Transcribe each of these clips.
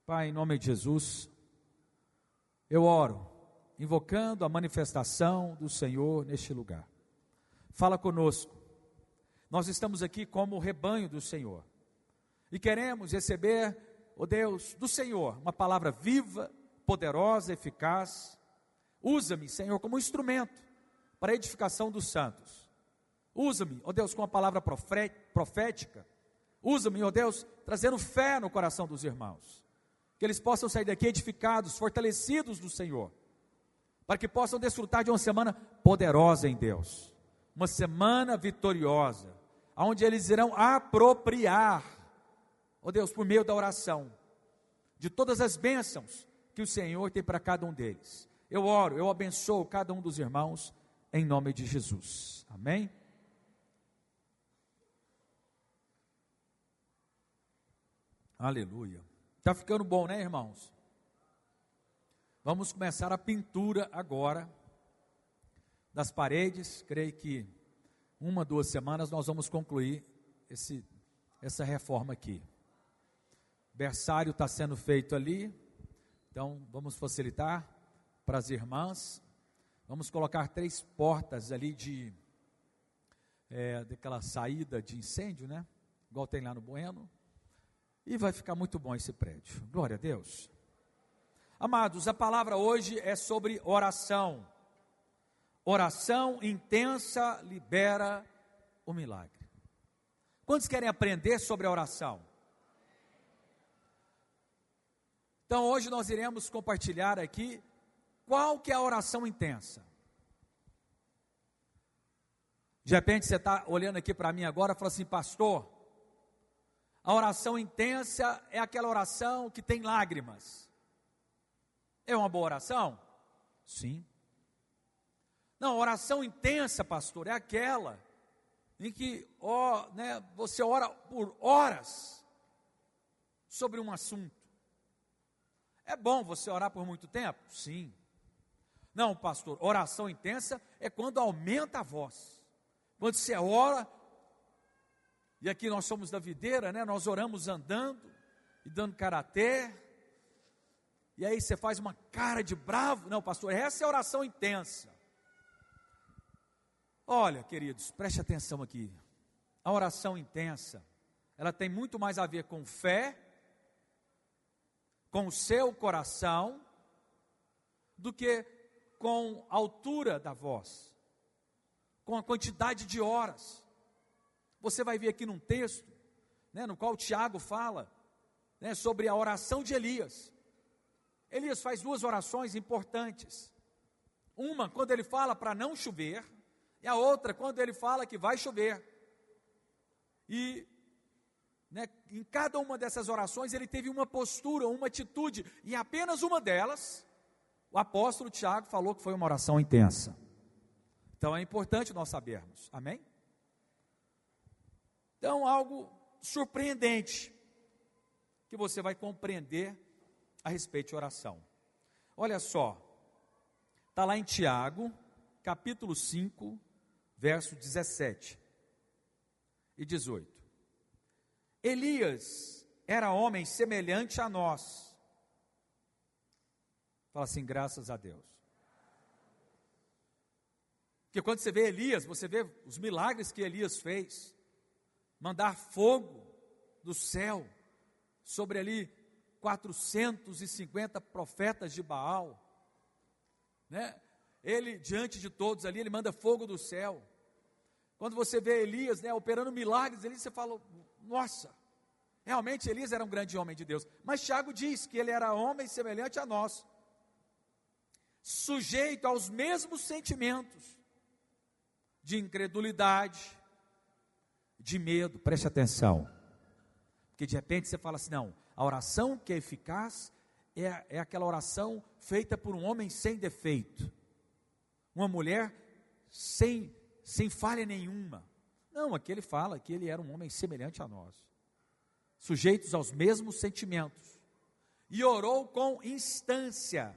Pai, em nome de Jesus, eu oro, invocando a manifestação do Senhor neste lugar. Fala conosco. Nós estamos aqui como rebanho do Senhor e queremos receber, ó Deus, do Senhor, uma palavra viva, poderosa, eficaz. Usa-me, Senhor, como instrumento para a edificação dos santos. Usa-me, ó Deus, com a palavra profética. Usa-me, ó Deus, trazendo fé no coração dos irmãos. Que eles possam sair daqui edificados, fortalecidos do Senhor, para que possam desfrutar de uma semana poderosa em Deus, uma semana vitoriosa, onde eles irão apropriar, ó Deus, por meio da oração, de todas as bênçãos que o Senhor tem para cada um deles. Eu oro, eu abençoo cada um dos irmãos, em nome de Jesus, amém? Aleluia. Está ficando bom, né, irmãos? Vamos começar a pintura agora das paredes. Creio que 1-2 semanas nós vamos concluir essa reforma aqui. O berçário está sendo feito ali, então vamos facilitar para as irmãs. Vamos colocar 3 portas ali daquela saída de incêndio, né? Igual tem lá no Bueno. E vai ficar muito bom esse prédio. Glória a Deus. Amados, a palavra hoje é sobre oração. Oração intensa libera o milagre. Quantos querem aprender sobre a oração? Então hoje nós iremos compartilhar aqui qual que é a oração intensa. De repente você está olhando aqui para mim agora e fala assim: pastor, a oração intensa é aquela oração que tem lágrimas. É uma boa oração? Sim. Não, oração intensa, pastor, é aquela em que você ora por horas sobre um assunto. É bom você orar por muito tempo? Sim. Não, pastor, oração intensa é quando aumenta a voz. Quando você ora. E aqui nós somos da videira, né? Nós oramos andando e dando karatê. E aí você faz uma cara de bravo. Não, pastor, essa é a oração intensa. Olha, queridos, preste atenção aqui. A oração intensa, ela tem muito mais a ver com fé, com o seu coração, do que com a altura da voz, com a quantidade de horas. Você vai ver aqui num texto, né, no qual Tiago fala, né, sobre a oração de Elias. Elias faz 2 orações importantes. Uma quando ele fala para não chover, e a outra quando ele fala que vai chover. E em cada uma dessas orações ele teve uma postura, uma atitude, e apenas uma delas, o apóstolo Tiago falou que foi uma oração intensa. Então é importante nós sabermos, amém? Então, algo surpreendente, que você vai compreender a respeito de oração. Olha só, está lá em Tiago, capítulo 5, verso 17 e 18. Elias era homem semelhante a nós. Fala assim, graças a Deus. Porque quando você vê Elias, você vê os milagres que Elias fez. Mandar fogo do céu sobre ali 450 profetas de Baal, né? Ele, diante de todos ali, ele manda fogo do céu. Quando você vê Elias, né, operando milagres ali, você fala, nossa, realmente Elias era um grande homem de Deus. Mas Tiago diz que ele era homem semelhante a nós, sujeito aos mesmos sentimentos de incredulidade, de medo. Preste atenção, porque de repente você fala assim, não, a oração que é eficaz é aquela oração feita por um homem sem defeito, uma mulher sem falha nenhuma. Não, aqui ele fala que ele era um homem semelhante a nós, sujeitos aos mesmos sentimentos, e orou com instância.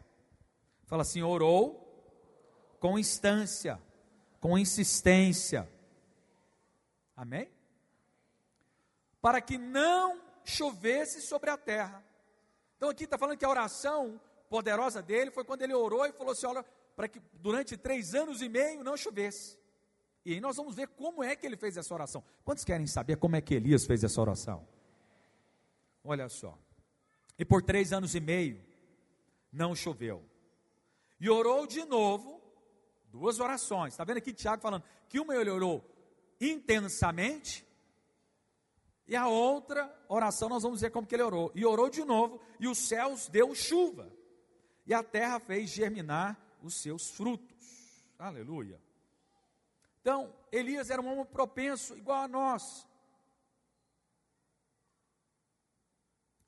Fala assim, orou com instância, com insistência, amém? Para que não chovesse sobre a terra, Então aqui está falando que a oração poderosa dele foi quando ele orou e falou assim, olha, para que durante 3 anos e meio não chovesse. E aí nós vamos ver como é que ele fez essa oração. Quantos querem saber como é que Elias fez essa oração? Olha só. E por 3 anos e meio não choveu. E orou de novo, 2 orações. Está vendo aqui Tiago falando que uma ele orou intensamente, e a outra oração nós vamos ver como que ele orou. E orou de novo, e os céus deu chuva, e a terra fez germinar os seus frutos. Aleluia. Então, Elias era um homem propenso, igual a nós,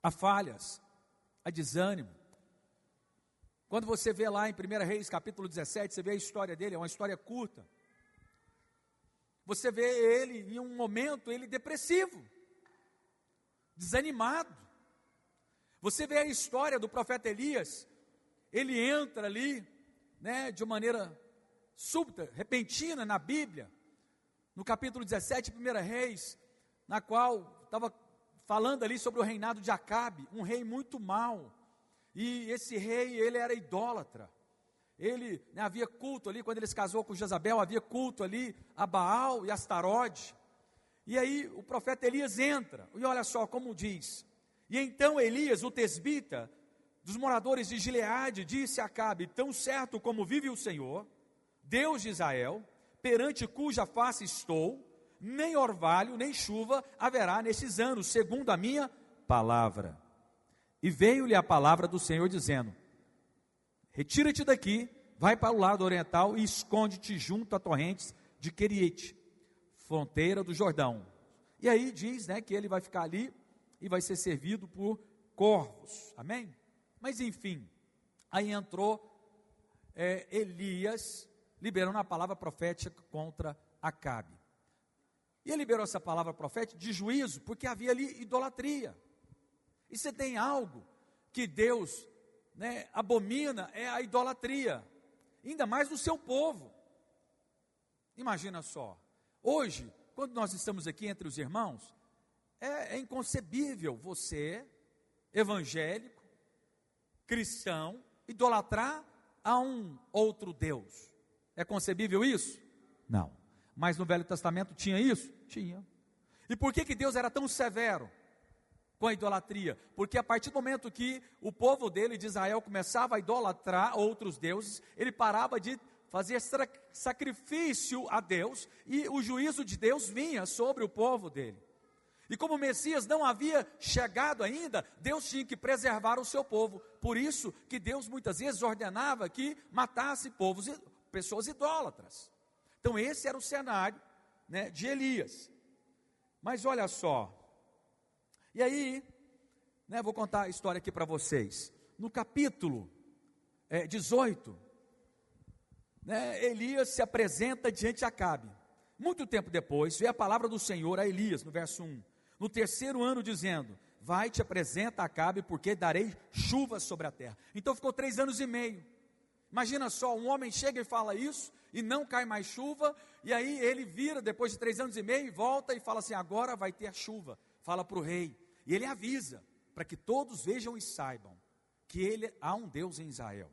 a falhas, a desânimo. Quando você vê lá em 1 Reis capítulo 17, você vê a história dele, é uma história curta. Você vê ele em um momento, ele depressivo, desanimado. Você vê a história do profeta Elias, ele entra ali, de uma maneira súbita, repentina na Bíblia, no capítulo 17, 1 Reis, na qual estava falando ali sobre o reinado de Acabe, um rei muito mau, e esse rei, ele era idólatra, ele havia culto ali, quando ele se casou com Jezabel, havia culto ali a Baal e Astarode, e aí o profeta Elias entra, e olha só como diz, e então Elias, o tesbita, dos moradores de Gileade, disse a Acabe, tão certo como vive o Senhor, Deus de Israel, perante cuja face estou, nem orvalho, nem chuva haverá nesses anos, segundo a minha palavra. E veio-lhe a palavra do Senhor dizendo, retira-te daqui, vai para o lado oriental e esconde-te junto a torrentes de Queriete, fronteira do Jordão. E aí diz, que ele vai ficar ali e vai ser servido por corvos, amém? Mas enfim, aí entrou Elias, liberando a palavra profética contra Acabe. E ele liberou essa palavra profética de juízo, porque havia ali idolatria. E se tem algo que Deus abomina, é a idolatria, ainda mais no seu povo. Imagina só, hoje, quando nós estamos aqui entre os irmãos, é inconcebível você, evangélico, cristão, idolatrar a um outro Deus. É concebível isso? Não. Mas no Velho Testamento tinha isso? Tinha. E por que Deus era tão severo com a idolatria? Porque a partir do momento que o povo dele, de Israel, começava a idolatrar outros deuses, ele parava de fazer sacrifício a Deus, e o juízo de Deus vinha sobre o povo dele. E como o Messias não havia chegado ainda, Deus tinha que preservar o seu povo. Por isso que Deus muitas vezes ordenava que matasse pessoas idólatras. Então esse era o cenário de Elias. Mas olha só, e aí, vou contar a história aqui para vocês. No capítulo 18, Elias se apresenta diante de Acabe. Muito tempo depois, veio a palavra do Senhor a Elias, no verso 1. No 3º ano, dizendo, vai, te apresenta a Acabe, porque darei chuva sobre a terra. Então ficou 3 anos e meio. Imagina só, um homem chega e fala isso, e não cai mais chuva, e aí ele vira, depois de 3 anos e meio, e volta e fala assim, agora vai ter chuva. Fala para o rei, e ele avisa, para que todos vejam e saibam, que há um Deus em Israel.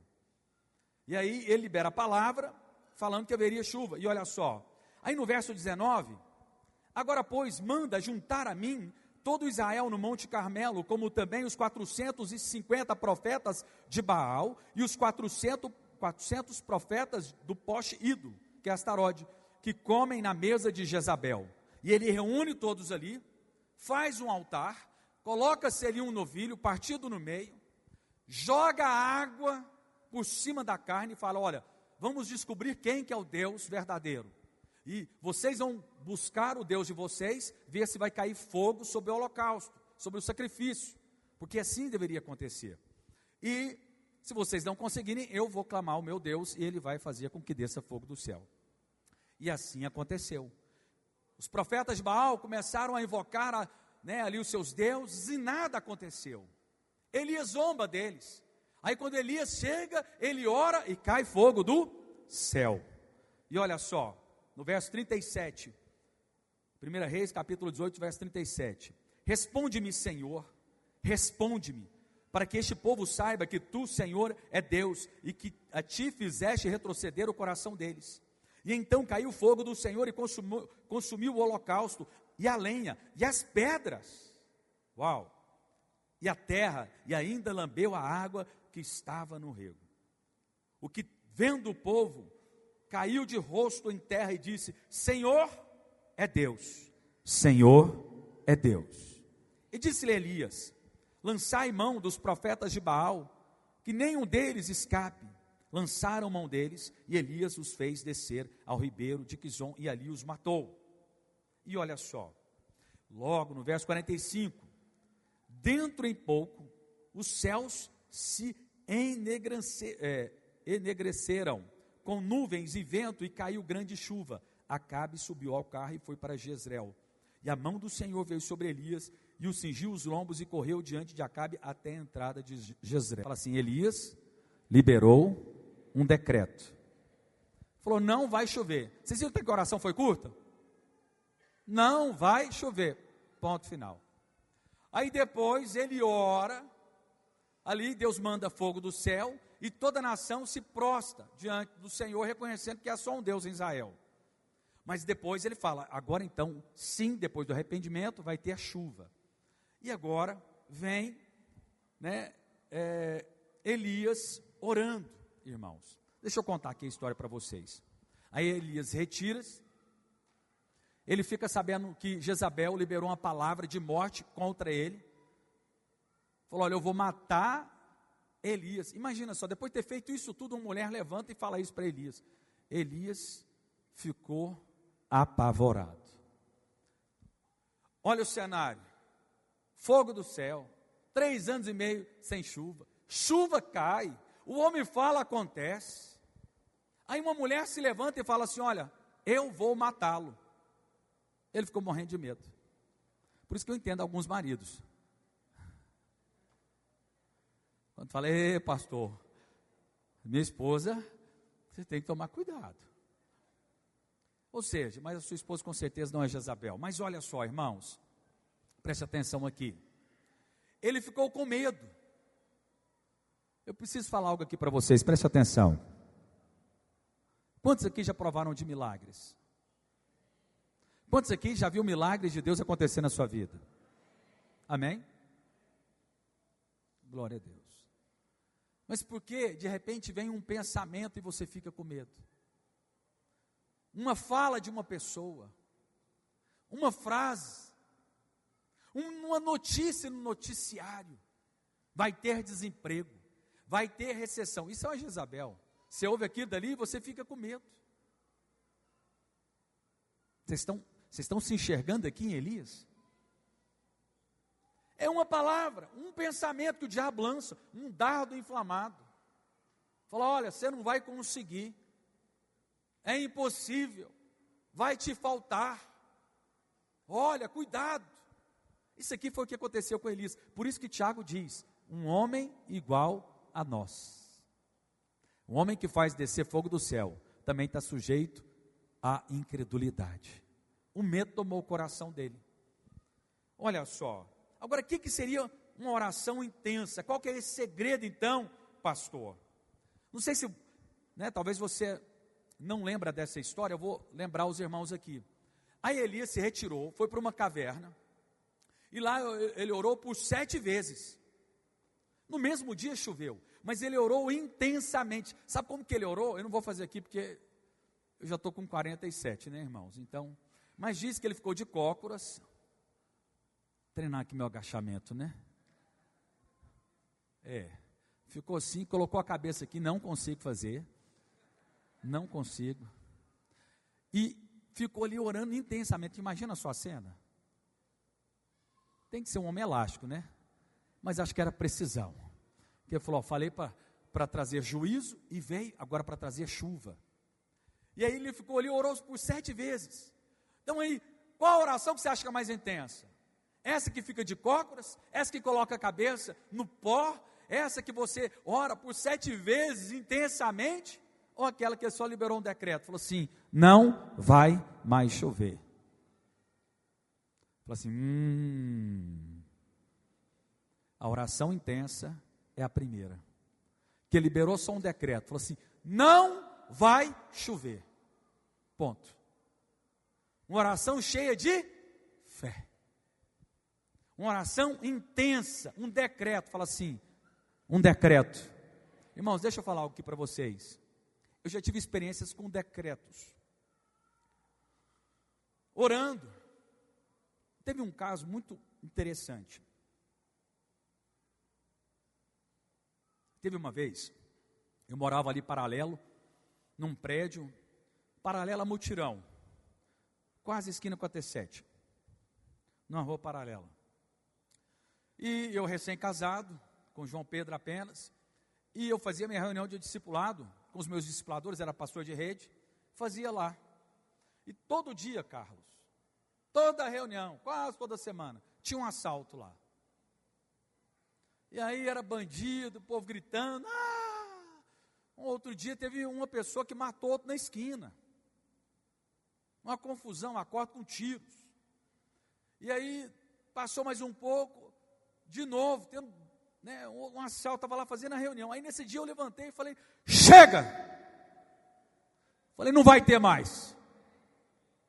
E aí ele libera a palavra, falando que haveria chuva, e olha só, aí no verso 19, agora pois, manda juntar a mim todo Israel no Monte Carmelo, como também os 450 profetas de Baal, e os 400 profetas do poste ídolo, que é Astarode, que comem na mesa de Jezabel. E ele reúne todos ali, faz um altar, coloca-se ali um novilho, partido no meio, joga água por cima da carne e fala, olha, vamos descobrir quem que é o Deus verdadeiro. E vocês vão buscar o Deus de vocês, ver se vai cair fogo sobre o holocausto, sobre o sacrifício, porque assim deveria acontecer. E se vocês não conseguirem, eu vou clamar ao meu Deus, e ele vai fazer com que desça fogo do céu. E assim aconteceu. Os profetas de Baal começaram a invocar ali os seus deuses, e nada aconteceu. Elias zomba deles. Aí quando Elias chega, ele ora e cai fogo do céu. E olha só, no verso 37, 1 Reis capítulo 18, verso 37, responde-me, Senhor, responde-me, para que este povo saiba que tu, Senhor, é Deus, e que a ti fizeste retroceder o coração deles. E então caiu o fogo do Senhor e consumiu o holocausto, e a lenha, e as pedras, uau, e a terra, e ainda lambeu a água que estava no rego. O que, vendo o povo, caiu de rosto em terra e disse: Senhor é Deus, Senhor é Deus. E disse-lhe Elias: lançai mão dos profetas de Baal, que nenhum deles escape. Lançaram mão deles, e Elias os fez descer ao ribeiro de Quizon, e ali os matou. E olha só, logo no verso 45, dentro em pouco, os céus se enegreceram com nuvens e vento, e caiu grande chuva. Acabe subiu ao carro e foi para Jezreel. E a mão do Senhor veio sobre Elias, e o cingiu os lombos, e correu diante de Acabe até a entrada de Jezreel. Fala assim, Elias liberou um decreto. Falou, não vai chover. Vocês viram que a oração foi curta? Não vai chover. Ponto final. Aí depois ele ora, ali Deus manda fogo do céu, e toda a nação se prostra diante do Senhor, reconhecendo que há só um Deus em Israel. Mas depois ele fala, agora então, sim, depois do arrependimento, vai ter a chuva. E agora vem, Elias orando, irmãos. Deixa eu contar aqui a história para vocês. Aí Elias retira-se, ele fica sabendo que Jezabel liberou uma palavra de morte contra ele. Falou, olha, eu vou matar Elias. Imagina só, depois de ter feito isso tudo, uma mulher levanta e fala isso para Elias. Elias ficou apavorado. Olha o cenário, fogo do céu, 3 anos e meio sem chuva, chuva cai, o homem fala, acontece. Aí uma mulher se levanta e fala assim, olha, eu vou matá-lo. Ele ficou morrendo de medo. Por isso que eu entendo alguns maridos. Quando fala, ei pastor, minha esposa, você tem que tomar cuidado. Ou seja, mas a sua esposa com certeza não é Jezabel. Mas olha só, irmãos, preste atenção aqui. Ele ficou com medo. Eu preciso falar algo aqui para vocês, preste atenção. Quantos aqui já provaram de milagres? Quantos aqui já viu milagres de Deus acontecer na sua vida? Amém? Glória a Deus. Mas por que de repente vem um pensamento e você fica com medo? Uma fala de uma pessoa, uma frase, uma notícia no noticiário, vai ter desemprego, vai ter recessão. Isso é uma Jezabel. Você ouve aquilo dali e você fica com medo. Vocês estão se enxergando aqui em Elias? É uma palavra, um pensamento que o diabo lança, um dardo inflamado. Fala, olha, você não vai conseguir. É impossível, vai te faltar. Olha, cuidado. Isso aqui foi o que aconteceu com Elias. Por isso que Tiago diz, um homem igual a nós. Um homem que faz descer fogo do céu, também está sujeito à incredulidade. O medo tomou o coração dele. Olha só, agora o que seria uma oração intensa? Qual que é esse segredo então, pastor? Não sei se, talvez você não lembra dessa história, eu vou lembrar os irmãos aqui. Aí Elias se retirou, foi para uma caverna, e lá ele orou por 7 vezes. No mesmo dia choveu, mas ele orou intensamente. Sabe como que ele orou? Eu não vou fazer aqui porque eu já estou com 47, irmãos? Então, mas diz que ele ficou de cócoras. Treinar aqui meu agachamento, ficou assim, colocou a cabeça aqui, não consigo fazer. Não consigo. E ficou ali orando intensamente. Imagina só a cena. Tem que ser um homem elástico, Mas acho que era precisão. Porque ele falou, falei para trazer juízo e veio agora para trazer chuva. E aí ele ficou ali, orou por 7 vezes. Então aí, qual a oração que você acha que é mais intensa? Essa que fica de cócoras? Essa que coloca a cabeça no pó? Essa que você ora por 7 vezes intensamente? Ou aquela que só liberou um decreto? Falou assim, não vai mais chover. Falou assim, a oração intensa é a primeira, que liberou só um decreto, falou assim: não vai chover, ponto. Uma oração cheia de fé, uma oração intensa, um decreto, fala assim, um decreto. Irmãos, deixa eu falar algo aqui para vocês. Eu já tive experiências com decretos, orando. Teve um caso muito interessante. Teve uma vez, eu morava ali paralelo, num prédio, paralelo a Mutirão, quase esquina com a T7, numa rua paralela. E eu recém-casado, com João Pedro apenas, e eu fazia minha reunião de discipulado, com os meus discipuladores, era pastor de rede, fazia lá. E todo dia, Carlos, toda reunião, quase toda semana, tinha um assalto lá. E aí era bandido, o povo gritando. Um outro dia teve uma pessoa que matou outro na esquina. Uma confusão, acordo com tiros. E aí passou mais um pouco, de novo, tendo, um assalto, estava lá fazendo a reunião. Aí nesse dia eu levantei e falei: chega! Falei: não vai ter mais.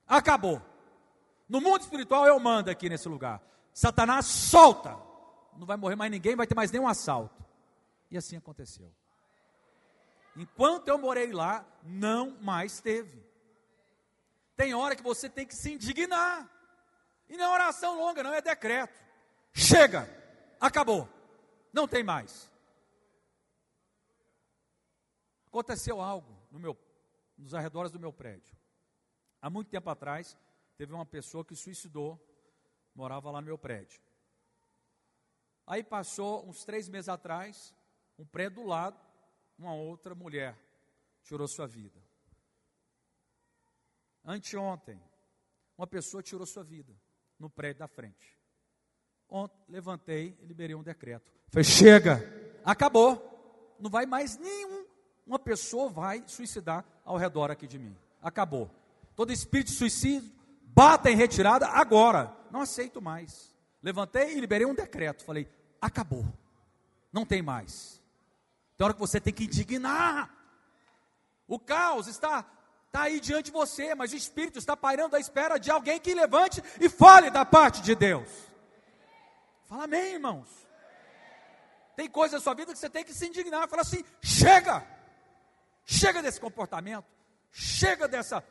Acabou. No mundo espiritual eu mando aqui nesse lugar. Satanás solta. Não vai morrer mais ninguém, não vai ter mais nenhum assalto. E assim aconteceu. Enquanto eu morei lá, não mais teve. Tem hora que você tem que se indignar. E não é oração longa, não é decreto. Chega, acabou, não tem mais. Aconteceu algo nos arredores do meu prédio. Há muito tempo atrás, teve uma pessoa que suicidou, morava lá no meu prédio. Aí passou uns 3 meses atrás, um prédio do lado, uma outra mulher tirou sua vida. Anteontem, uma pessoa tirou sua vida no prédio da frente. Ontem, levantei e liberei um decreto. Falei: chega, acabou. Não vai mais uma pessoa vai suicidar ao redor aqui de mim. Acabou. Todo espírito de suicídio, bata em retirada agora. Não aceito mais. Levantei e liberei um decreto. Falei: acabou. Não tem mais. Tem hora que você tem que indignar. O caos está aí diante de você, mas o Espírito está pairando à espera de alguém que levante e fale da parte de Deus. Fala amém, irmãos. Tem coisa na sua vida que você tem que se indignar. Fala assim: chega. Chega desse comportamento. Chega dessa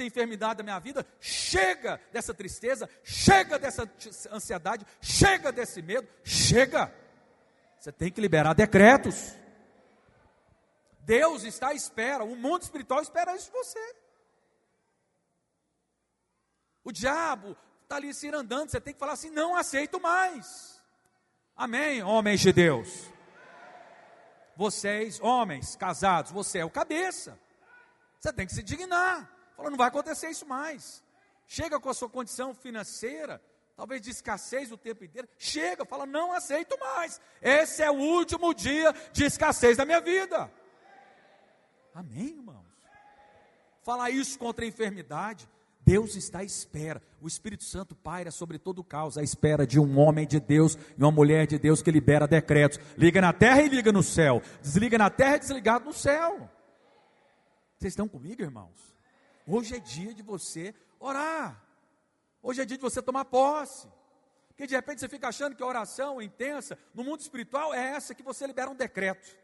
enfermidade da minha vida. Chega dessa tristeza. Chega dessa ansiedade. Chega desse medo. Chega. Você tem que liberar decretos. Deus está à espera, o mundo espiritual espera isso de você. O diabo está ali se andando, você tem que falar assim: não aceito mais. Amém, homens de Deus. Vocês, homens, casados, você é o cabeça. Você tem que se dignar. Fala: não vai acontecer isso mais. Chega com a sua condição financeira, talvez de escassez o tempo inteiro. Chega, fala: não aceito mais. Esse é o último dia de escassez da minha vida. Amém, irmãos? Falar isso contra a enfermidade. Deus está à espera. O Espírito Santo paira sobre todo o caos, à espera de um homem de Deus e uma mulher de Deus que libera decretos. Liga na terra e liga no céu. Desliga na terra e desligado no céu. Vocês estão comigo, irmãos? Hoje é dia de você orar. Hoje é dia de você tomar posse. Porque de repente você fica achando que a oração intensa no mundo espiritual é essa que você libera um decreto.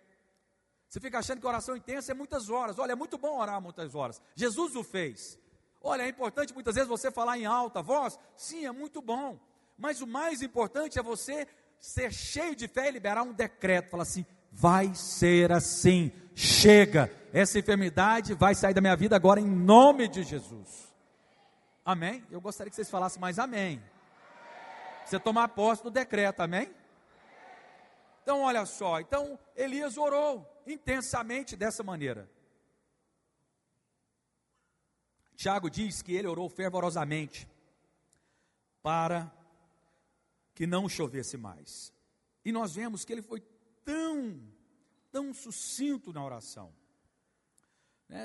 Você fica achando que a oração intensa é muitas horas. Olha, é muito bom orar muitas horas. Jesus o fez. Olha, é importante muitas vezes você falar em alta voz. Sim, é muito bom. Mas o mais importante é você ser cheio de fé e liberar um decreto. Falar assim: vai ser assim. Chega. Essa enfermidade vai sair da minha vida agora em nome de Jesus. Amém? Eu gostaria que vocês falassem mais amém. Você tomar posse do decreto, amém? Então olha só, Elias orou intensamente dessa maneira. Tiago diz que ele orou fervorosamente para que não chovesse mais. E nós vemos que ele foi tão sucinto na oração.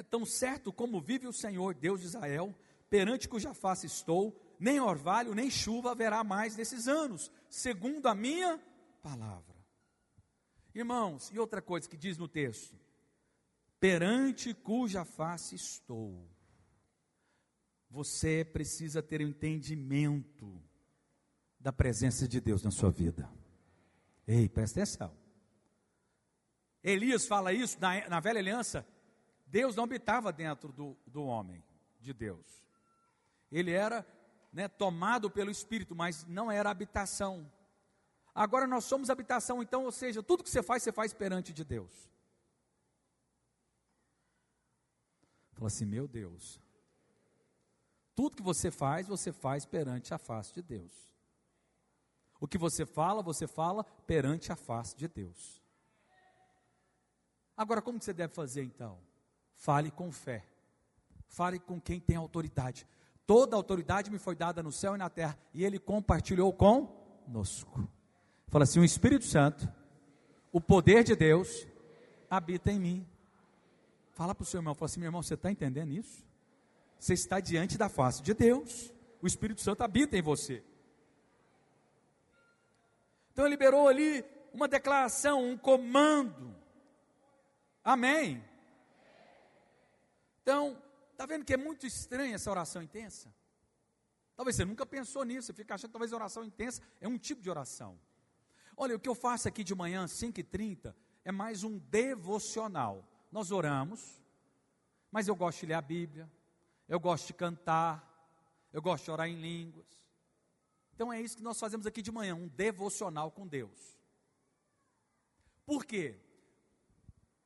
Tão certo como vive o Senhor, Deus de Israel, perante cuja face estou, nem orvalho, nem chuva haverá mais nesses anos, segundo a minha palavra. Irmãos, e outra coisa que diz no texto: perante cuja face estou. Você precisa ter um entendimento da presença de Deus na sua vida. Ei, presta atenção. Elias fala isso na velha aliança. Deus não habitava dentro do homem, de Deus. Ele era, tomado pelo Espírito, mas não era habitação. Agora nós somos habitação, então, ou seja, tudo que você faz perante de Deus. Fala assim, meu Deus, tudo que você faz perante a face de Deus. O que você fala perante a face de Deus. Agora, como que você deve fazer então? Fale com fé. Fale com quem tem autoridade. Toda autoridade me foi dada no céu e na terra, e Ele compartilhou conosco. Fala assim, o Espírito Santo, o poder de Deus, habita em mim. Fala para o seu irmão, fala assim, meu irmão, você está entendendo isso? Você está diante da face de Deus. O Espírito Santo habita em você. Então ele liberou ali uma declaração, um comando. Amém? Então, está vendo que é muito estranha essa oração intensa? Talvez você nunca pensou nisso, você fica achando que talvez a oração intensa é um tipo de oração. Olha, o que eu faço aqui de manhã, 5h30, é mais um devocional. Nós oramos, mas eu gosto de ler a Bíblia, eu gosto de cantar, eu gosto de orar em línguas. Então é isso que nós fazemos aqui de manhã, um devocional com Deus. Por quê?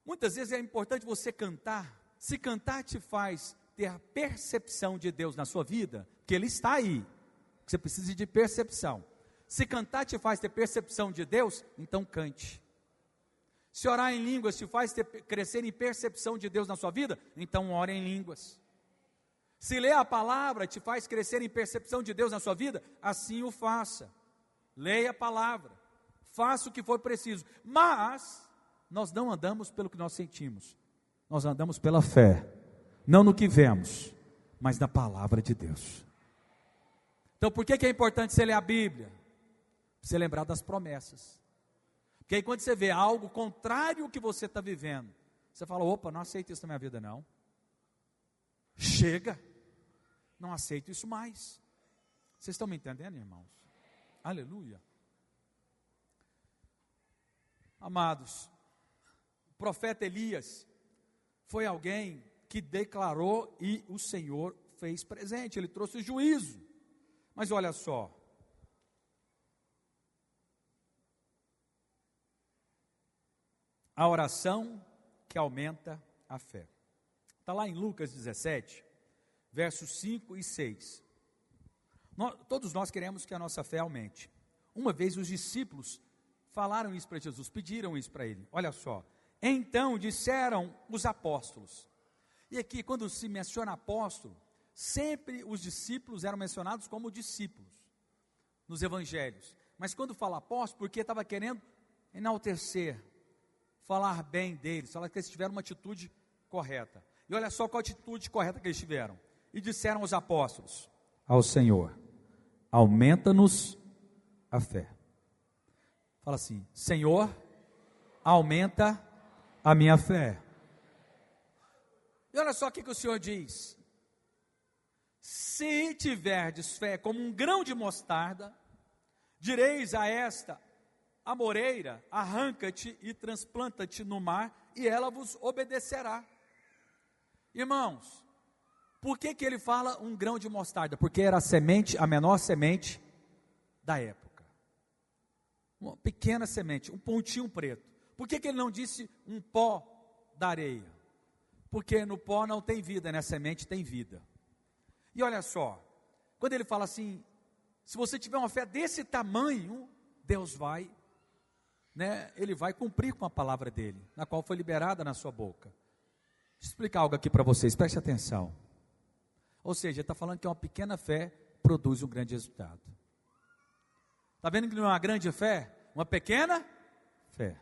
Muitas vezes é importante você cantar. Se cantar te faz ter a percepção de Deus na sua vida, que Ele está aí, você precisa de percepção. Se cantar te faz ter percepção de Deus, então cante. Se orar em línguas te faz crescer em percepção de Deus na sua vida, então ore em línguas. Se ler a palavra te faz crescer em percepção de Deus na sua vida, assim o faça. Leia a palavra, faça o que for preciso. Mas nós não andamos pelo que nós sentimos, nós andamos pela fé, não no que vemos, mas na palavra de Deus. Então por que é importante você ler a Bíblia? Para você lembrar das promessas. Porque aí quando você vê algo contrário ao que você está vivendo, você fala, opa, não aceito isso na minha vida não. Chega, não aceito isso mais. Vocês estão me entendendo, irmãos? Aleluia. Amados, o profeta Elias foi alguém que declarou e o Senhor fez presente, ele trouxe juízo. Mas olha só, a oração que aumenta a fé. Está lá em Lucas 17, versos 5 e 6. Todos nós queremos que a nossa fé aumente. Uma vez os discípulos falaram isso para Jesus, pediram isso para ele. Olha só, então disseram os apóstolos. E aqui quando se menciona apóstolo, sempre os discípulos eram mencionados como discípulos, nos evangelhos. Mas quando fala apóstolo, porque estava querendo enaltecer, falar bem deles, falar que eles tiveram uma atitude correta. E olha só qual a atitude correta que eles tiveram. E disseram os apóstolos ao Senhor, aumenta-nos a fé. Fala assim, Senhor, aumenta a minha fé. E olha só o que o Senhor diz. Se tiverdes fé como um grão de mostarda, direis a esta amoreira, arranca-te e transplanta-te no mar, e ela vos obedecerá. Irmãos, por que ele fala um grão de mostarda? Porque era a semente, a menor semente da época. Uma pequena semente, um pontinho preto. Por que ele não disse um pó da areia? Porque no pó não tem vida, na semente tem vida. E olha só, quando ele fala assim, se você tiver uma fé desse tamanho, Deus vai, Ele vai cumprir com a palavra dele, na qual foi liberada na sua boca. Deixa eu explicar algo aqui para vocês, preste atenção. Ou seja, ele está falando que uma pequena fé produz um grande resultado. Está vendo que não é uma grande fé? Uma pequena fé.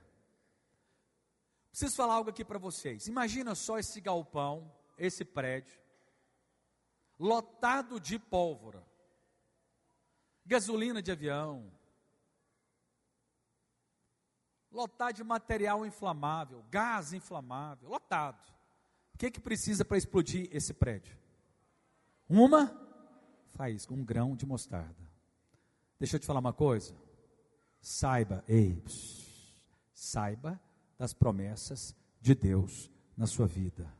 Preciso falar algo aqui para vocês. Imagina só esse galpão, esse prédio, lotado de pólvora, gasolina de avião, lotado de material inflamável, gás inflamável, lotado. O que precisa para explodir esse prédio? Uma faísca, um grão de mostarda. Deixa eu te falar uma coisa. Saiba das promessas de Deus na sua vida.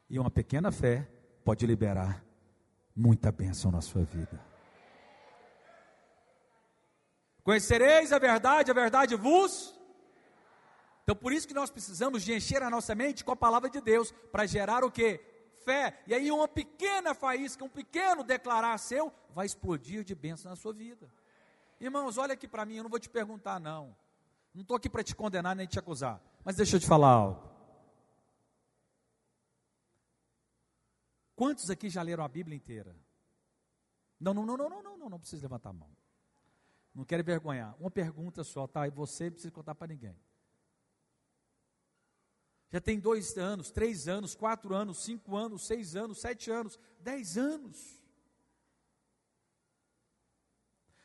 E uma pequena fé pode liberar muita bênção na sua vida. Conhecereis a verdade vos... Então por isso que nós precisamos de encher a nossa mente com a palavra de Deus, para gerar o quê? Fé. E aí uma pequena faísca, um pequeno declarar seu, vai explodir de bênção na sua vida. Irmãos, olha aqui para mim, eu não vou te perguntar não. Não estou aqui para te condenar nem te acusar. Mas deixa eu te falar algo. Quantos aqui já leram a Bíblia inteira? Não precisa levantar a mão. Não quero envergonhar. Uma pergunta só, tá? E você não precisa contar para ninguém. Já tem 2 anos, 3 anos, 4 anos, 5 anos, 6 anos, 7 anos, 10 anos.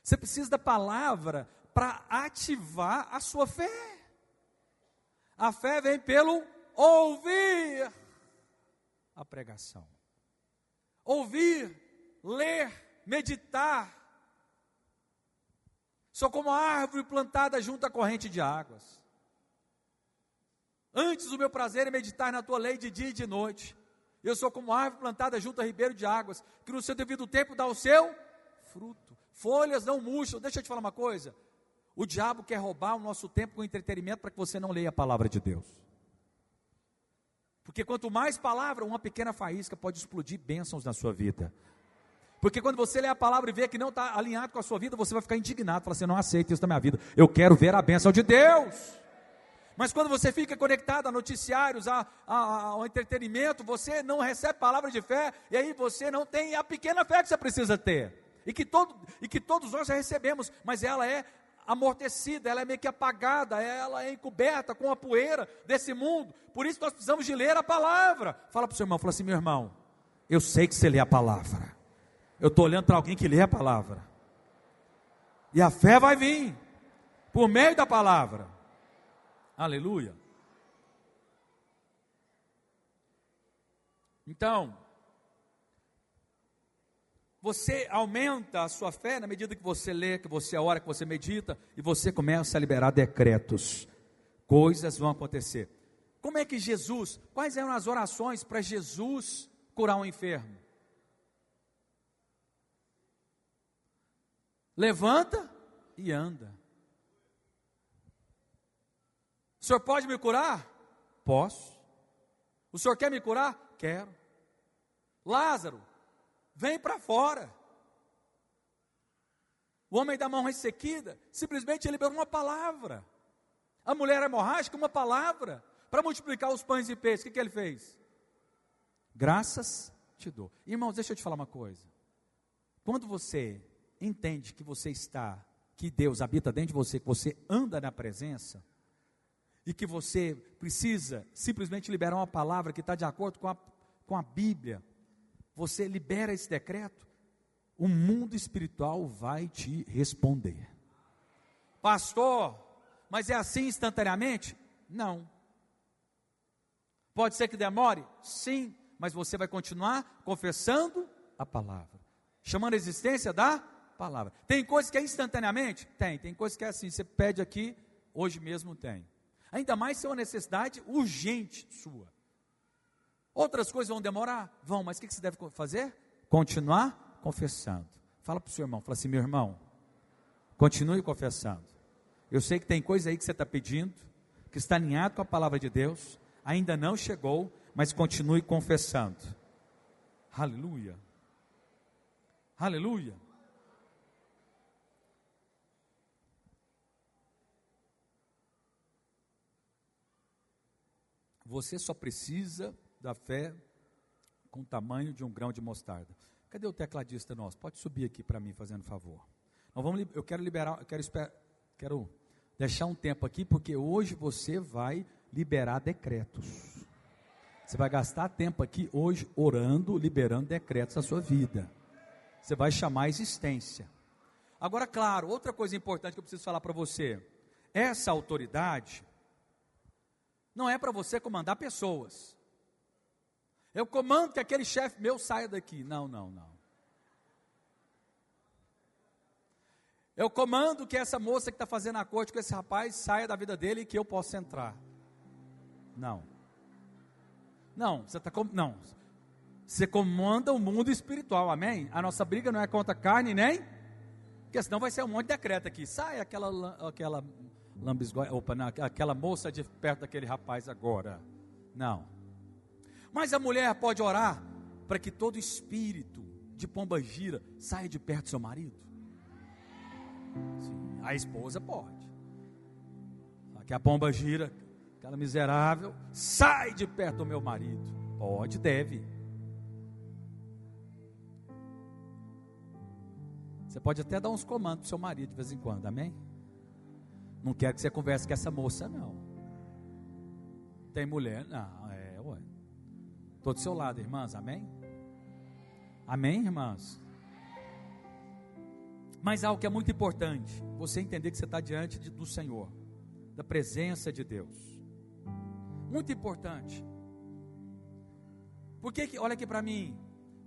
Você precisa da palavra para ativar a sua fé. A fé vem pelo ouvir a pregação. Ouvir, ler, meditar. Sou como a árvore plantada junto à corrente de águas. Antes o meu prazer é meditar na tua lei de dia e de noite. Eu sou como árvore plantada junto a ribeiro de águas, que no seu devido tempo dá o seu fruto. Folhas não murcham. Deixa eu te falar uma coisa. O diabo quer roubar o nosso tempo com entretenimento para que você não leia a palavra de Deus. Porque quanto mais palavra, uma pequena faísca pode explodir bênçãos na sua vida. Porque quando você lê a palavra e vê que não está alinhado com a sua vida, você vai ficar indignado, falar assim, eu não aceito isso na minha vida, eu quero ver a bênção de Deus. Mas quando você fica conectado a noticiários, ao entretenimento, você não recebe palavra de fé, e aí você não tem a pequena fé que você precisa ter. E que todos nós já recebemos, mas ela é amortecida, ela é meio que apagada, ela é encoberta com a poeira desse mundo. Por isso nós precisamos de ler a palavra. Fala para o seu irmão, fala assim, meu irmão, eu sei que você lê a palavra. Eu estou olhando para alguém que lê a palavra. E a fé vai vir por meio da palavra. Aleluia. Então, você aumenta a sua fé na medida que você lê, que você ora, que você medita, e você começa a liberar decretos. Coisas vão acontecer. Como é que Jesus, quais eram as orações para Jesus curar um enfermo? Levanta e anda. O senhor pode me curar? Posso. O senhor quer me curar? Quero. Lázaro, vem para fora. O homem da mão ressequida, simplesmente liberou uma palavra. A mulher hemorrágica, uma palavra, para multiplicar os pães e peixes. O que ele fez? Graças te dou. Irmãos, deixa eu te falar uma coisa. Quando você entende que você está, que Deus habita dentro de você, que você anda na presença, e que você precisa simplesmente liberar uma palavra que está de acordo com a Bíblia, você libera esse decreto, o mundo espiritual vai te responder. Pastor, mas é assim instantaneamente? Não. Pode ser que demore? Sim, mas você vai continuar confessando a palavra, chamando a existência da palavra. Tem coisas que é instantaneamente? Tem coisas que é assim, você pede aqui, hoje mesmo tem. Ainda mais se é uma necessidade urgente sua. Outras coisas vão demorar? Vão, mas o que você deve fazer? Continuar confessando. Fala para o seu irmão, fala assim, meu irmão, continue confessando. Eu sei que tem coisa aí que você está pedindo, que está alinhado com a palavra de Deus, ainda não chegou, mas continue confessando. Aleluia. Aleluia. Você só precisa da fé com o tamanho de um grão de mostarda. Cadê o tecladista nosso? Pode subir aqui para mim, fazendo favor. Eu quero liberar, quero deixar um tempo aqui, porque hoje você vai liberar decretos. Você vai gastar tempo aqui hoje orando, liberando decretos na sua vida. Você vai chamar a existência. Agora, claro, outra coisa importante que eu preciso falar para você. Essa autoridade, não é para você comandar pessoas. Eu comando que aquele chefe meu saia daqui. Não. Eu comando que essa moça que está fazendo a corte com esse rapaz saia da vida dele e que eu possa entrar. Não, você comanda o mundo espiritual, amém? A nossa briga não é contra carne nem, porque senão vai ser um monte de decreto aqui. Sai aquela lambisgoia, aquela moça de perto daquele rapaz agora. Não. Mas a mulher pode orar para que todo espírito de pombagira saia de perto do seu marido? Sim, a esposa pode. Que a pombagira, aquela miserável, sai de perto do meu marido. Pode, deve. Você pode até dar uns comandos para o seu marido de vez em quando, amém? Não quero que você converse com essa moça, não. Tem mulher? Não, estou do seu lado, irmãs, amém? Amém, irmãs? Mas algo que é muito importante, você entender que você está diante do Senhor, da presença de Deus. Muito importante. Olha aqui para mim,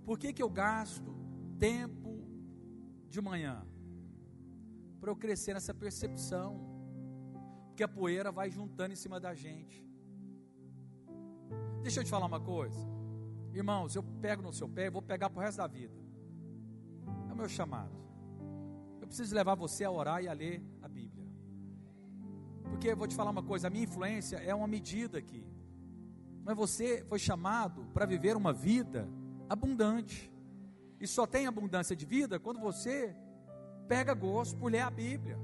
por que eu gasto tempo de manhã? Para eu crescer nessa percepção, porque a poeira vai juntando em cima da gente. Deixa eu te falar uma coisa, irmãos, eu pego no seu pé e vou pegar para o resto da vida. É o meu chamado. Eu preciso levar você a orar e a ler a Bíblia. Porque eu vou te falar uma coisa, a minha influência é uma medida aqui. Mas você foi chamado para viver uma vida abundante. E só tem abundância de vida quando você pega gosto por ler a Bíblia,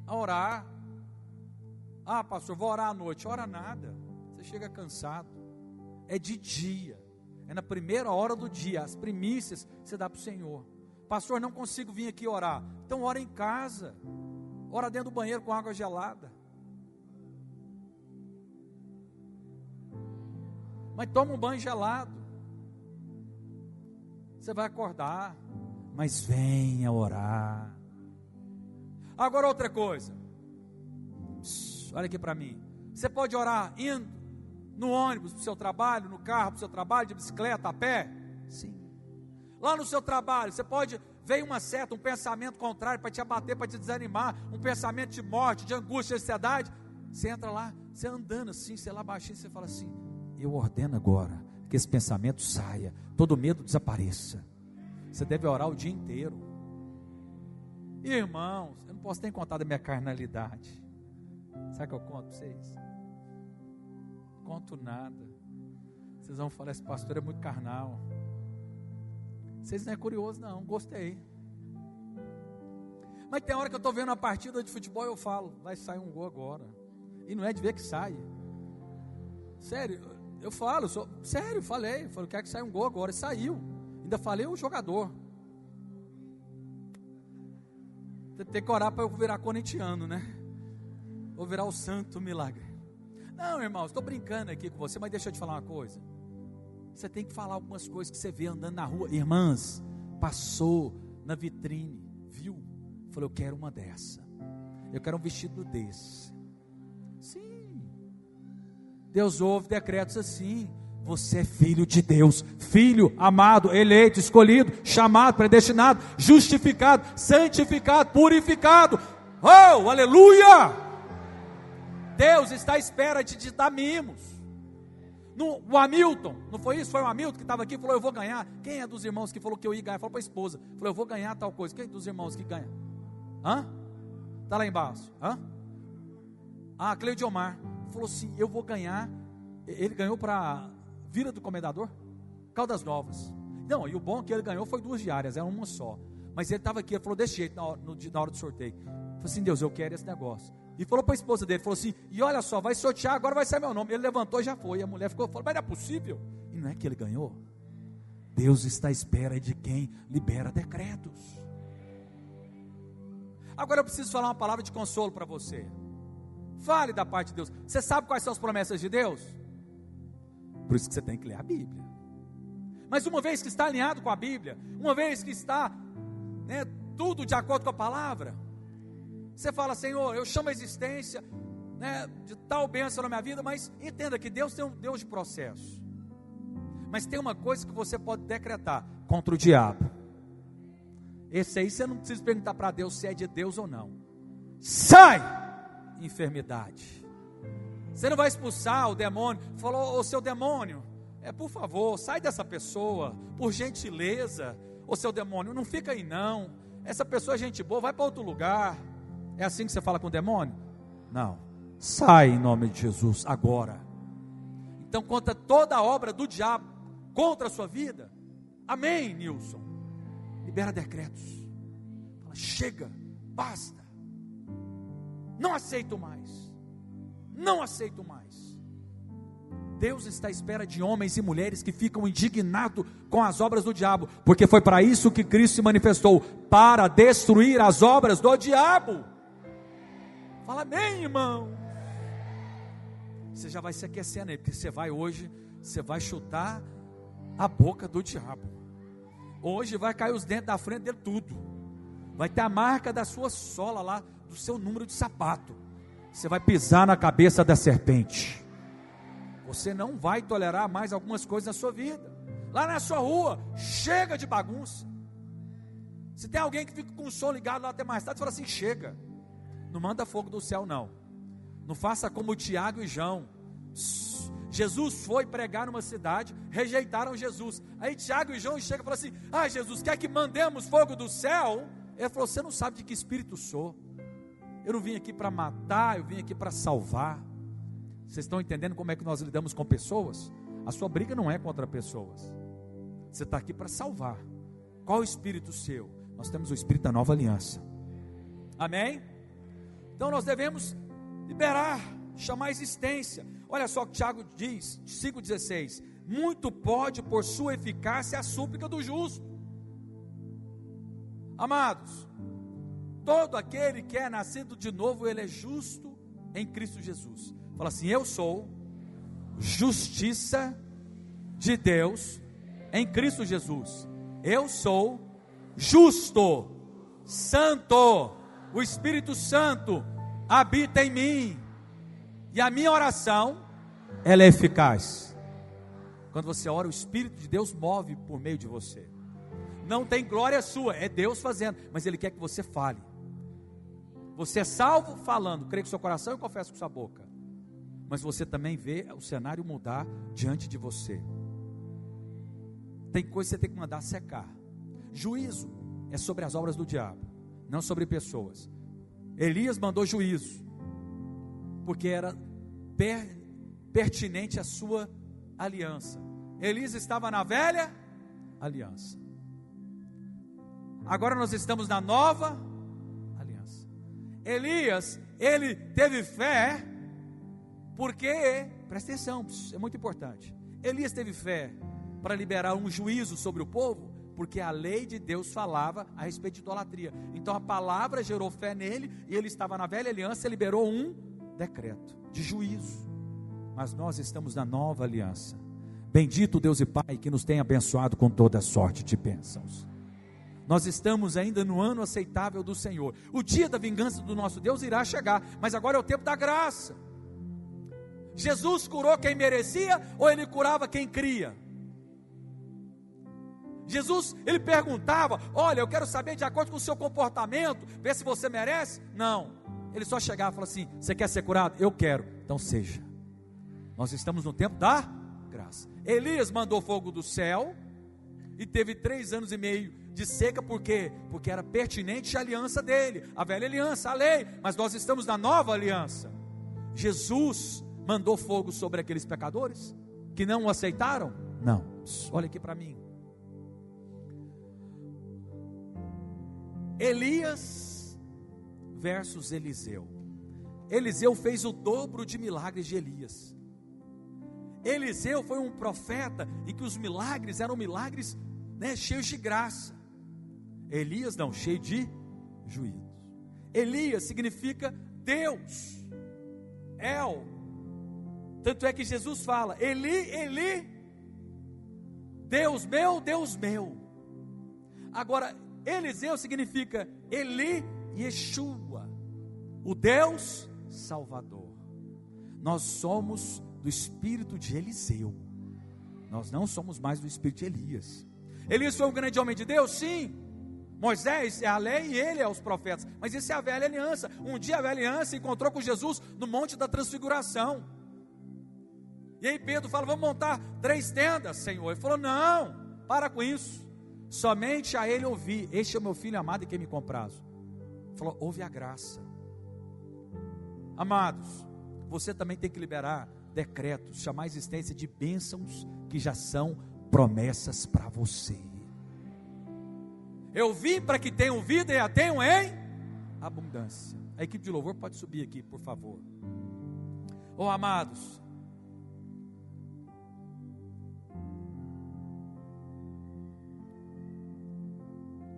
a orar. Ah, pastor, vou orar à noite. Ora nada, você chega cansado. É de dia, é na primeira hora do dia, as primícias você dá para o Senhor. Pastor, não consigo vir aqui orar. Então ora em casa, ora dentro do banheiro com água gelada. Mas toma um banho gelado. Você vai acordar, mas venha orar. Agora outra coisa. Olha aqui para mim. Você pode orar indo no ônibus para o seu trabalho, no carro para o seu trabalho, de bicicleta, a pé? Sim. Lá no seu trabalho, você pode ver uma seta, um pensamento contrário para te abater, para te desanimar, um pensamento de morte, de angústia, de ansiedade. Você entra lá, você andando assim, você lá baixinho, você fala assim: eu ordeno agora que esse pensamento saia, todo medo desapareça. Você deve orar o dia inteiro. Irmãos, eu não posso nem contar da minha carnalidade. Sabe o que eu conto para vocês? Conto nada. Vocês vão falar, esse pastor é muito carnal. Vocês não é curioso não, gostei. Mas tem hora que eu estou vendo uma partida de futebol e eu falo, vai sair um gol agora. E não é de ver que sai. Sério, eu falo, falei, quero que saia um gol agora, e saiu. Ainda falei o jogador. Tem que orar para eu virar corintiano, né? Vou virar o santo milagre. Não, irmãos, estou brincando aqui com você, mas deixa eu te falar uma coisa. Você tem que falar algumas coisas que você vê andando na rua. Irmãs, passou na vitrine, viu? Falou, eu quero uma dessa. Eu quero um vestido desse. Sim. Deus ouve decretos assim. Você é filho de Deus, filho amado, eleito, escolhido, chamado, predestinado, justificado, santificado, purificado. Oh, aleluia! Deus está à espera de te dar mimos. O Hamilton, não foi isso? Foi o Hamilton que estava aqui e falou, eu vou ganhar. Quem é dos irmãos que falou que eu ia ganhar? Falou para a esposa, falou, eu vou ganhar tal coisa. Quem é dos irmãos que ganha? Está lá embaixo. Cleide Omar falou assim, eu vou ganhar. Ele ganhou para Vila do Comendador, Caldas Novas. Não, e o bom é que ele ganhou foi 2 diárias, era uma só. Mas ele estava aqui, ele falou desse jeito na hora do sorteio. Falei assim, Deus, eu quero esse negócio. E falou para a esposa dele, falou assim, e olha só, vai sortear, agora vai sair meu nome. Ele levantou e já foi. E a mulher falou, mas não é possível. E não é que ele ganhou? Deus está à espera de quem libera decretos. Agora eu preciso falar uma palavra de consolo para você. Fale da parte de Deus. Você sabe quais são as promessas de Deus? Por isso que você tem que ler a Bíblia. Mas uma vez que está alinhado com a Bíblia, uma vez que está tudo de acordo com a palavra, você fala, Senhor, eu chamo a existência, né, de tal bênção na minha vida, mas entenda que Deus tem um Deus de processo. Mas tem uma coisa que você pode decretar contra o diabo. Esse aí você não precisa perguntar para Deus se é de Deus ou não. Sai, enfermidade. Você não vai expulsar o demônio. Falou, ô seu demônio, por favor, sai dessa pessoa, por gentileza. Ô seu demônio, não fica aí não. Essa pessoa é gente boa, vai para outro lugar. É assim que você fala com o demônio? Não. Sai em nome de Jesus agora. Então conta toda a obra do diabo contra a sua vida. Amém, Nilson. Libera decretos. Fala, chega, basta. Não aceito mais. Não aceito mais. Deus está à espera de homens e mulheres que ficam indignados com as obras do diabo, porque foi para isso que Cristo se manifestou, para destruir as obras do diabo. Fala amém, irmão. Você já vai se aquecendo aí, porque você vai hoje, você vai chutar a boca do diabo. Hoje vai cair os dentes da frente dele tudo. Vai ter a marca da sua sola lá, do seu número de sapato. Você vai pisar na cabeça da serpente. Você não vai tolerar mais algumas coisas na sua vida. Lá na sua rua, chega de bagunça. Se tem alguém que fica com o som ligado lá até mais tarde, fala assim, chega. Não manda fogo do céu não. Não faça como Tiago e João. Jesus foi pregar numa cidade, rejeitaram Jesus. Aí Tiago e João chegam e falam assim, Jesus, quer que mandemos fogo do céu? Ele falou, você não sabe de que espírito sou. Eu não vim aqui para matar, eu vim aqui para salvar. Vocês estão entendendo como é que nós lidamos com pessoas? A sua briga não é contra pessoas. Você está aqui para salvar. Qual o espírito seu? Nós temos o espírito da nova aliança. Amém? Então nós devemos liberar, chamar a existência. Olha só o que Tiago diz, 5,16. Muito pode por sua eficácia a súplica do justo. Amados, todo aquele que é nascido de novo, ele é justo em Cristo Jesus. Fala assim, eu sou justiça de Deus em Cristo Jesus. Eu sou justo, santo, o Espírito Santo habita em mim. E a minha oração, ela é eficaz. Quando você ora, o Espírito de Deus move por meio de você. Não tem glória sua, é Deus fazendo, mas Ele quer que você fale. Você é salvo falando, crê com seu coração e confessa com sua boca. Mas você também vê o cenário mudar diante de você. Tem coisa que você tem que mandar secar. Juízo é sobre as obras do diabo, não sobre pessoas. Elias mandou juízo, porque era pertinente à sua aliança. Elias estava na velha aliança. Agora nós estamos na nova aliança. Elias, ele teve fé, porque, presta atenção, é muito importante. Elias teve fé para liberar um juízo sobre o povo, porque a lei de Deus falava a respeito de idolatria. Então a palavra gerou fé nele, e ele estava na velha aliança e liberou um decreto de juízo. Mas nós estamos na nova aliança. Bendito Deus e Pai que nos tem abençoado com toda sorte de bênçãos. Nós estamos ainda no ano aceitável do Senhor. O dia da vingança do nosso Deus irá chegar, mas agora é o tempo da graça. Jesus curou quem merecia, ou ele curava quem cria? Jesus, ele perguntava, olha, eu quero saber de acordo com o seu comportamento, ver se você merece. Não, ele só chegava e falava assim, você quer ser curado? Eu quero, então seja. Nós estamos no tempo da graça. Elias mandou fogo do céu, e teve 3 anos e meio de seca, por quê? Porque era pertinente à aliança dele, a velha aliança, a lei, mas nós estamos na nova aliança. Jesus mandou fogo sobre aqueles pecadores, que não o aceitaram? Não, olha aqui para mim. Elias versus Eliseu. Eliseu fez o dobro de milagres de Elias. Eliseu foi um profeta em que os milagres eram milagres, cheios de graça. Elias não, cheio de juízo. Elias significa Deus, El. Tanto é que Jesus fala, Eli, Eli, Deus meu. Agora, Eliseu significa Eli Yeshua, o Deus Salvador. nós somos do espírito de Eliseu. Nós não somos mais do espírito de Elias. Elias foi um grande homem de Deus? Sim. Moisés é a lei e ele é os profetas. Mas isso é a velha aliança. Um dia a velha aliança encontrou com Jesus no Monte da Transfiguração. E aí Pedro fala: vamos montar 3 tendas, Senhor. Ele falou: não, para com isso. Somente a ele ouvi: este é o meu filho amado em quem me comprazo. Ele falou: ouve a graça. Amados, você também tem que liberar decretos, chamar a existência de bênçãos que já são promessas para você. Eu vim para que tenham vida e a tenham em abundância. A equipe de louvor pode subir aqui, por favor. Oh, amados,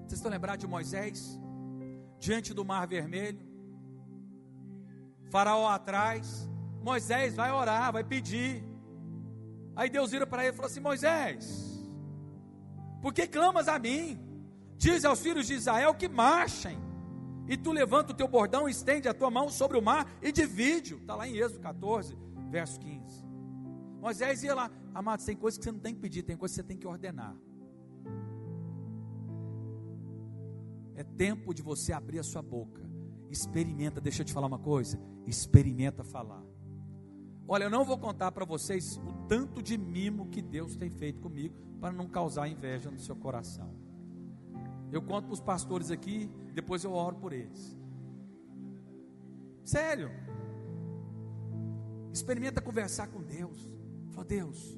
vocês estão lembrados de Moisés diante do Mar Vermelho? Faraó atrás. Moisés vai orar, vai pedir. Aí Deus vira para ele e falou assim: Moisés, por que clamas a mim? Diz aos filhos de Israel que marchem, e tu levanta o teu bordão, estende a tua mão sobre o mar e divide-o. Está lá em Êxodo 14, verso 15. Moisés ia lá. Amados, tem coisas que você não tem que pedir, tem coisas que você tem que ordenar. É tempo de você abrir a sua boca. Experimenta, deixa eu te falar uma coisa. Experimenta falar. Olha, eu não vou contar para vocês o tanto de mimo que Deus tem feito comigo, para não causar inveja no seu coração. Eu conto para os pastores aqui, depois eu oro por eles. Sério. Experimenta conversar com Deus. Fala: Deus,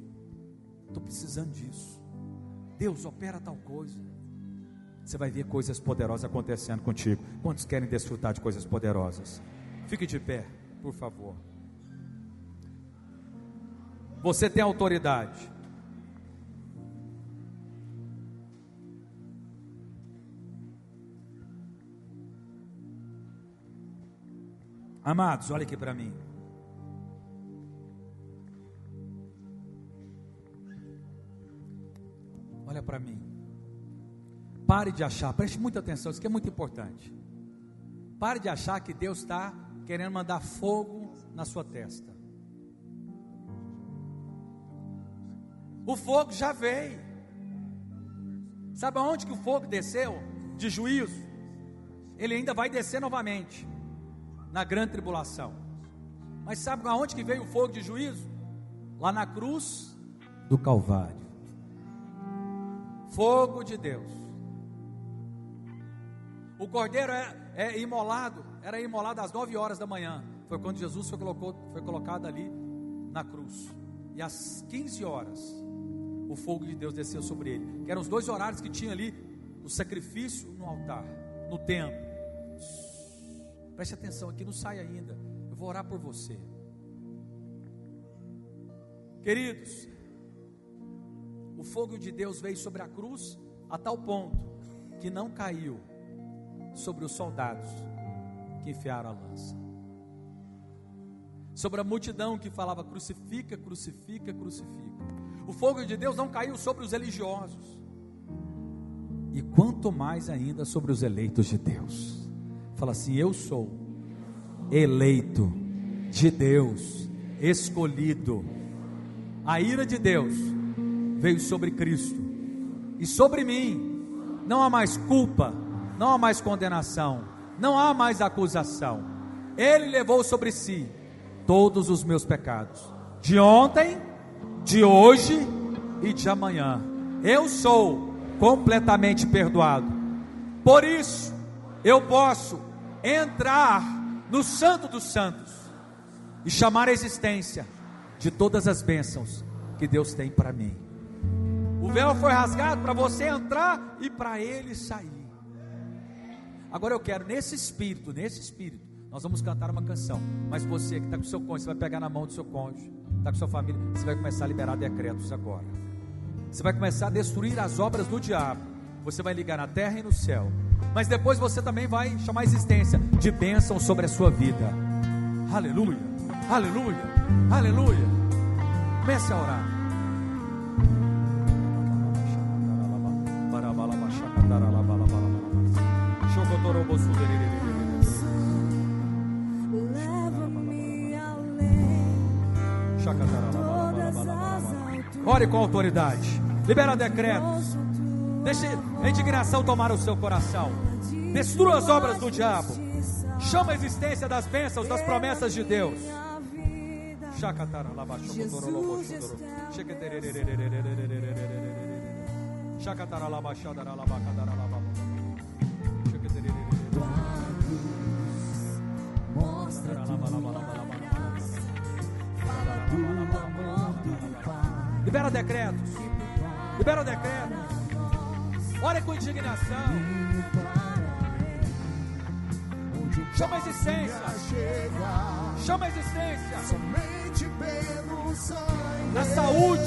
estou precisando disso. Deus, opera tal coisa. Você vai ver coisas poderosas acontecendo contigo. Quantos querem desfrutar de coisas poderosas? Fique de pé, por favor. Você tem autoridade. Amados, olha aqui para mim. Olha para mim. Pare de achar, preste muita atenção, isso aqui é muito importante. Pare de achar que Deus está querendo mandar fogo na sua testa. O fogo já veio. Sabe aonde que o fogo desceu? De juízo. Ele ainda vai descer novamente na grande tribulação. Mas sabe aonde que veio o fogo de juízo? Lá na cruz do Calvário. Fogo de Deus. O cordeiro era imolado às 9 horas da manhã. Foi quando Jesus foi colocado ali na cruz. E às 15 horas o fogo de Deus desceu sobre ele. Que eram os 2 horários que tinha ali o sacrifício no altar, no templo. Preste atenção aqui, não sai ainda. Eu vou orar por você. Queridos, o fogo de Deus veio sobre a cruz a tal ponto que não caiu sobre os soldados que enfiaram a lança, sobre a multidão que falava: crucifica, crucifica, crucifica. O fogo de Deus não caiu sobre os religiosos, e quanto mais ainda sobre os eleitos de Deus. Fala assim: eu sou eleito de Deus, escolhido. A ira de Deus veio sobre Cristo, e sobre mim não há mais culpa, não há mais condenação, não há mais acusação. Ele levou sobre si todos os meus pecados, de ontem, de hoje e de amanhã. Eu sou completamente perdoado. Por isso eu posso entrar no Santo dos Santos e chamar a existência de todas as bênçãos que Deus tem para mim. O véu foi rasgado para você entrar e para ele sair. Agora eu quero, nesse espírito, nós vamos cantar uma canção. Mas você que está com o seu cônjuge, você vai pegar na mão do seu cônjuge, está com sua família, você vai começar a liberar decretos agora. Você vai começar a destruir as obras do diabo. Você vai ligar na terra e no céu. Mas depois você também vai chamar a existência de bênção sobre a sua vida. Aleluia, aleluia, aleluia. Comece a orar. Leva-me além Ore com autoridade. Libera decretos. Deixe a indignação tomar o seu coração. Destrua as obras do diabo. Chama a existência das bênçãos, das promessas de Deus. Libera decretos. Libera decretos. Ore com indignação. Chama a existência. Chama a existência. Na saúde,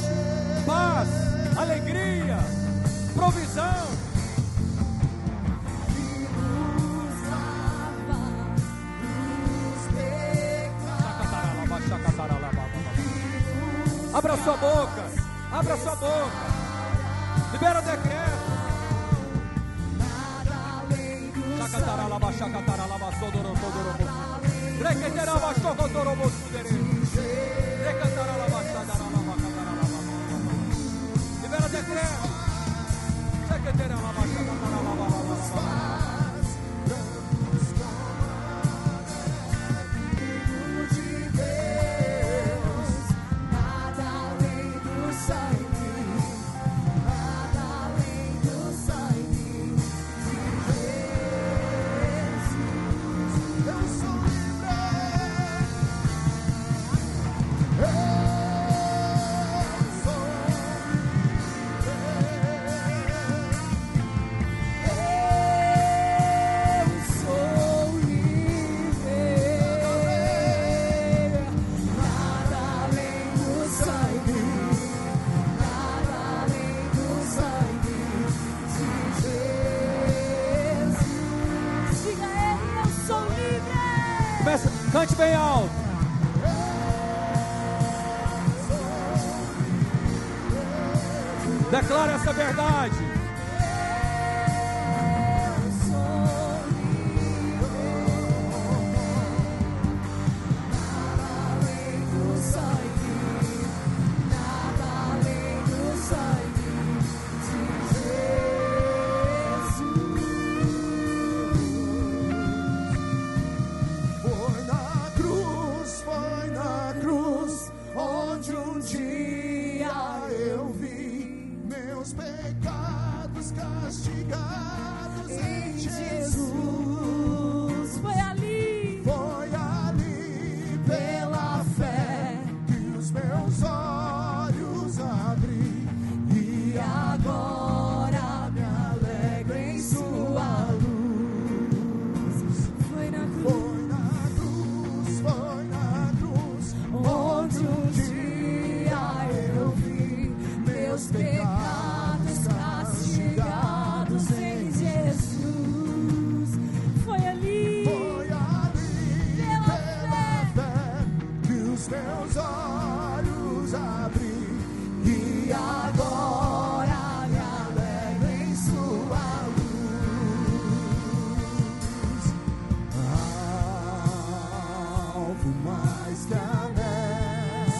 paz, alegria, provisão. Abra sua boca. Abra sua boca. Libera decreto. Libera decreto. Cante bem alto. Declara essa verdade.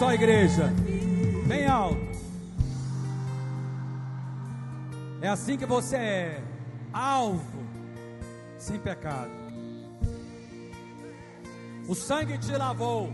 Só igreja, bem alto. É assim que você é, alvo, sem pecado. O sangue te lavou.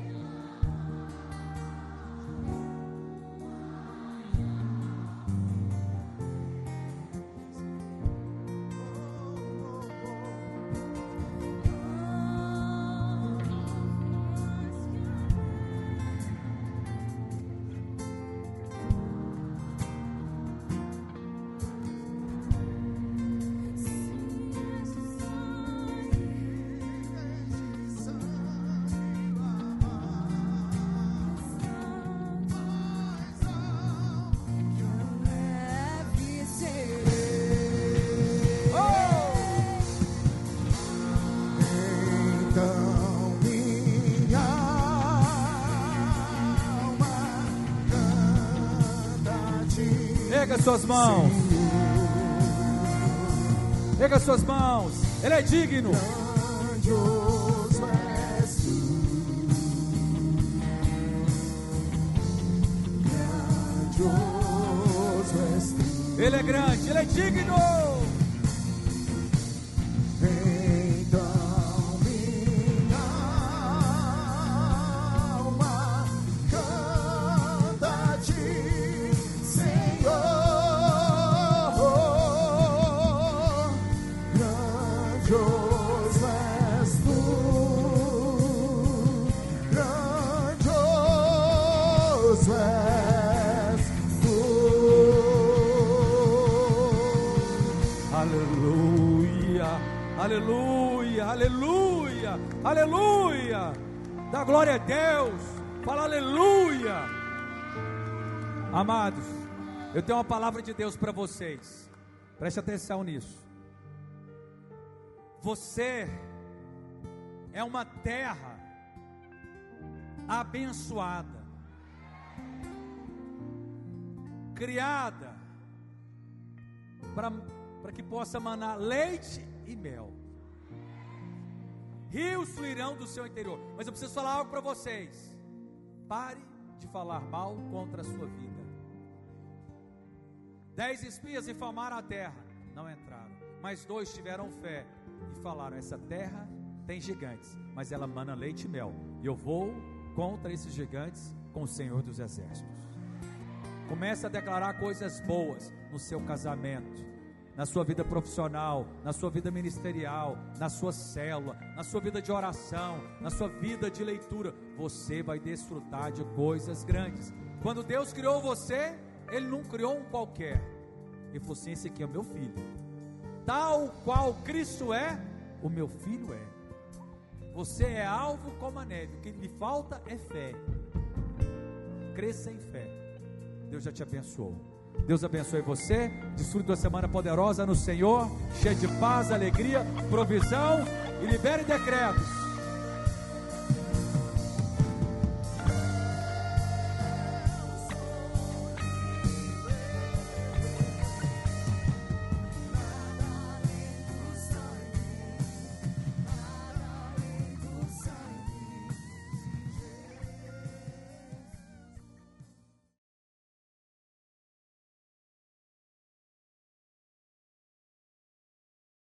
Erga suas mãos. Erga suas mãos. Ele é digno. Ele é grande, Ele é digno. Então minha alma canta a ti, Senhor. Grandioso és tu, grandioso és tu. Aleluia, aleluia, aleluia, aleluia. Dá glória a Deus. Fala aleluia. Amados, eu tenho uma palavra de Deus para vocês. Preste atenção nisso. Você é uma terra abençoada, criada para que possa manar leite e mel. Rios fluirão do seu interior. Mas eu preciso falar algo para vocês. Pare de falar mal contra a sua vida. 10 espias infamaram a terra, não entraram. Mas 2 tiveram fé e falaram: essa terra tem gigantes, mas ela mana leite e mel. E eu vou contra esses gigantes com o Senhor dos Exércitos. Comece a declarar coisas boas no seu casamento, na sua vida profissional, na sua vida ministerial, na sua célula, na sua vida de oração, na sua vida de leitura. Você vai desfrutar de coisas grandes. Quando Deus criou você, Ele não criou um qualquer. Ele falou assim: esse aqui é o meu filho, tal qual Cristo é, o meu filho é. Você é alvo como a neve. O que lhe falta é fé. Cresça em fé. Deus já te abençoou. Deus abençoe você. Desfrute uma semana poderosa no Senhor, cheia de paz, alegria, provisão, e libere decretos.